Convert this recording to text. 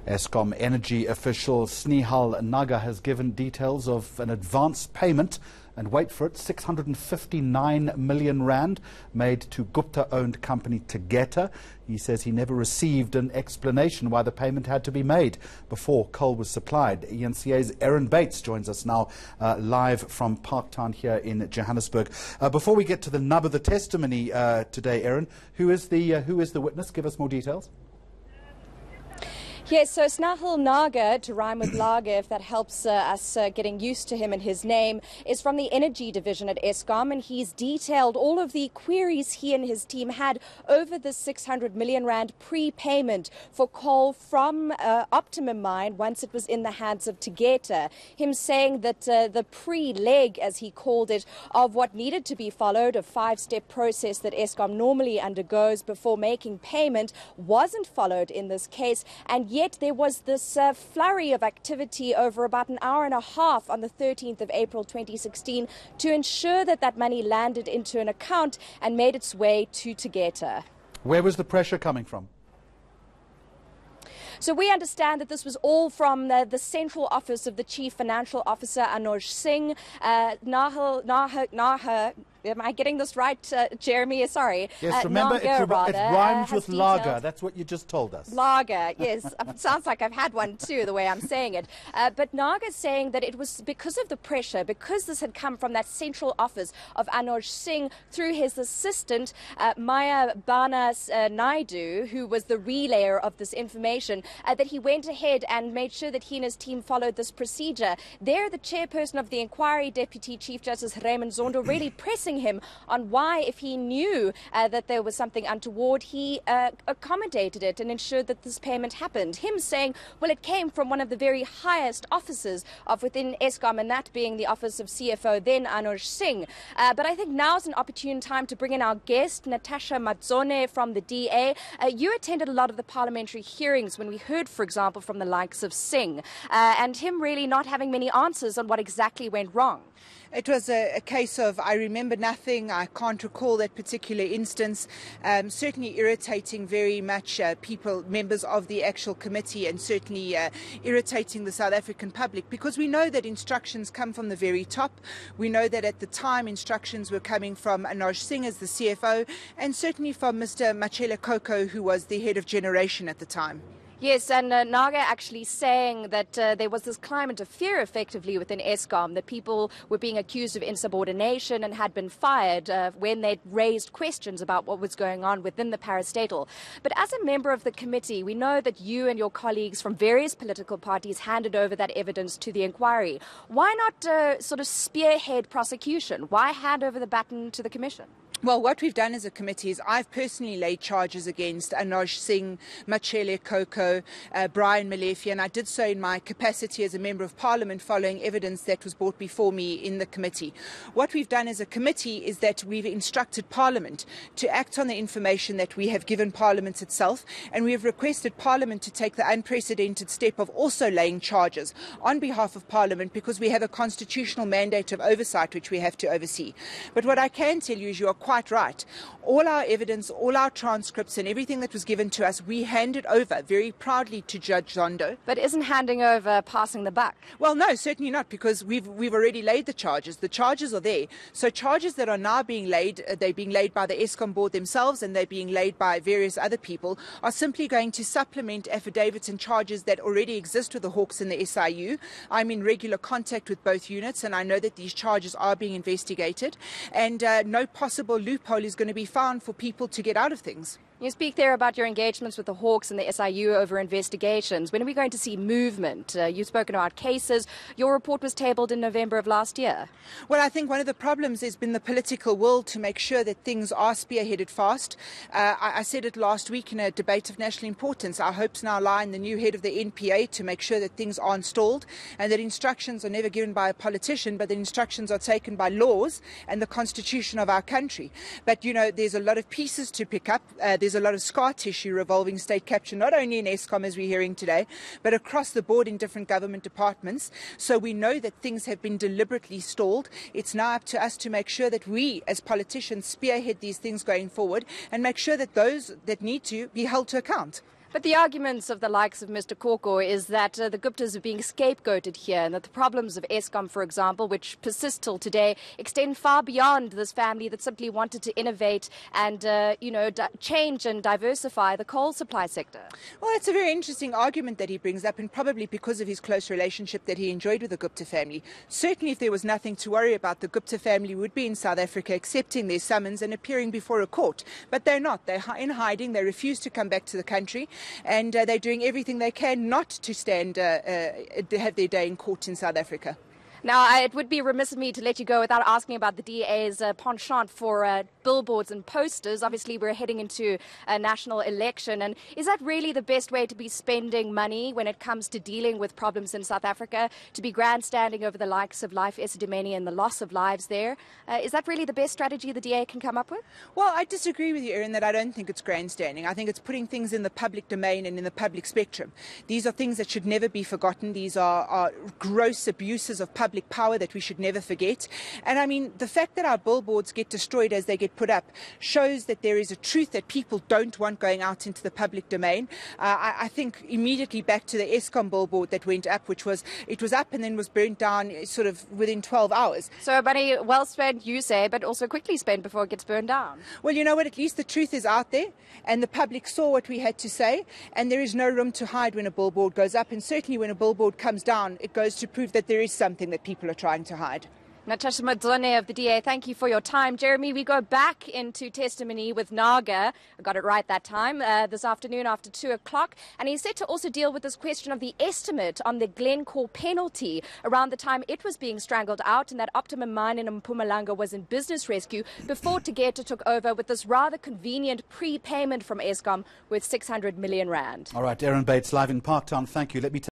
Eskom energy official Snehal Nagar has given details of an advance payment, and wait for it, 659 million rand made to Gupta-owned company Tegeta. He says he never received an explanation why the payment had to be made before coal was supplied. eNCA's Erin Bates joins us now live from Parktown here in Johannesburg. Before we get to the nub of the testimony today, Erin, who is the witness? Give us more details. Yes, so Snehal Nagar, to rhyme with lager, if that helps us getting used to him and his name, is from the energy division at Eskom, and he's detailed all of the queries he and his team had over the 600 million rand prepayment for coal from Optimum mine once it was in the hands of Tegeta. Him saying that the pre-leg, as he called it, of what needed to be followed, a five-step process that Eskom normally undergoes before making payment, wasn't followed in this case, and yet there was this flurry of activity over about an hour and a half on the 13th of April 2016 to ensure that that money landed into an account and made its way to Tegeta. Where was the pressure coming from? So we understand that this was all from the central office of the Chief Financial Officer, Anuj Singh. Am I getting this right, Jeremy? Sorry. Yes, remember, it rhymes with lager. That's what you just told us. Lager, yes. It sounds like I've had one too, the way I'm saying it. But Nagar's saying that it was because of the pressure, because this had come from that central office of Anuj Singh through his assistant, Maya Bana Naidu, who was the relayer of this information, that he went ahead and made sure that he and his team followed this procedure. There, the chairperson of the inquiry, Deputy Chief Justice Raymond Zondo, really pressing him on why, if he knew that there was something untoward, he accommodated it and ensured that this payment happened. Him saying, well, it came from one of the very highest offices of within Eskom, and that being the office of CFO, then Anuj Singh. But I think now's an opportune time to bring in our guest, Natasha Mazzone from the DA. You attended a lot of the parliamentary hearings when we heard, for example, from the likes of Singh, and him really not having many answers on what exactly went wrong. It was a case of, I remember nothing, I can't recall that particular instance. Certainly irritating very much members of the actual committee, and certainly irritating the South African public, because we know that instructions come from the very top. We know that at the time instructions were coming from Anuj Singh as the CFO, and certainly from Mr. Machele Coco, who was the head of generation at the time. Yes, and Nagar actually saying that there was this climate of fear effectively within Eskom, that people were being accused of insubordination and had been fired when they'd raised questions about what was going on within the parastatal. But as a member of the committee, we know that you and your colleagues from various political parties handed over that evidence to the inquiry. Why not sort of spearhead prosecution? Why hand over the baton to the commission? Well, what we've done as a committee is I've personally laid charges against Anuj Singh, Machele Coco, Brian Malefi, and I did so in my capacity as a Member of Parliament following evidence that was brought before me in the committee. What we've done as a committee is that we've instructed Parliament to act on the information that we have given Parliament itself, and we have requested Parliament to take the unprecedented step of also laying charges on behalf of Parliament, because we have a constitutional mandate of oversight which we have to oversee. But what I can tell you is you are quite right. All our evidence, all our transcripts and everything that was given to us, we handed over very proudly to Judge Zondo. But isn't handing over passing the buck? Well, no, certainly not, because we've already laid the charges. The charges are there. So charges that are now being laid, they're being laid by the Eskom board themselves, and they're being laid by various other people, are simply going to supplement affidavits and charges that already exist with the Hawks and the SIU. I'm in regular contact with both units, and I know that these charges are being investigated, and no possible loophole is going to be found for people to get out of things. You speak there about your engagements with the Hawks and the SIU over investigations. When are we going to see movement? You've spoken about cases. Your report was tabled in November of last year. Well, I think one of the problems has been the political will to make sure that things are spearheaded fast. I said it last week in a debate of national importance. Our hopes now lie in the new head of the eNCA to make sure that things aren't stalled, and that instructions are never given by a politician, but that instructions are taken by laws and the constitution of our country. But, you know, there's a lot of pieces to pick up. There's a lot of scar tissue revolving state capture, not only in Eskom as we're hearing today, but across the board in different government departments. So we know that things have been deliberately stalled. It's now up to us to make sure that we as politicians spearhead these things going forward and make sure that those that need to be held to account. But the arguments of the likes of Mr. Koko is that the Guptas are being scapegoated here, and that the problems of Eskom, for example, which persist till today, extend far beyond this family that simply wanted to innovate and, change and diversify the coal supply sector. Well, it's a very interesting argument that he brings up, and probably because of his close relationship that he enjoyed with the Gupta family. Certainly, if there was nothing to worry about, the Gupta family would be in South Africa accepting their summons and appearing before a court. But they're not. They're in hiding. They refuse to come back to the country. And they're doing everything they can not to have their day in court in South Africa. Now, it would be remiss of me to let you go without asking about the DA's penchant for billboards and posters. Obviously, we're heading into a national election. And is that really the best way to be spending money when it comes to dealing with problems in South Africa, to be grandstanding over the likes of Life Esidimeni and the loss of lives there? Is that really the best strategy the DA can come up with? Well, I disagree with you, Erin, that I don't think it's grandstanding. I think it's putting things in the public domain and in the public spectrum. These are things that should never be forgotten. These are gross abuses of public power that we should never forget. And I mean, the fact that our billboards get destroyed as they get put up shows that there is a truth that people don't want going out into the public domain. I think immediately back to the Eskom billboard that went up, it was up and then was burnt down sort of within 12 hours. So money well spent, you say, but also quickly spent before it gets burned down. Well, you know what? At least the truth is out there, and the public saw what we had to say, and there is no room to hide when a billboard goes up, and certainly when a billboard comes down, it goes to prove that there is something that people are trying to hide. Natasha Madzone of the DA, thank you for your time. Jeremy, we go back into testimony with Naga. I got it right that time, this afternoon after 2 o'clock. And he's set to also deal with this question of the estimate on the Glencore penalty around the time it was being strangled out, and that Optimum mine in Mpumalanga was in business rescue before Tegeta took over with this rather convenient prepayment from Eskom worth 600 million rand. All right, Erin Bates live in Parktown. Thank you. Let me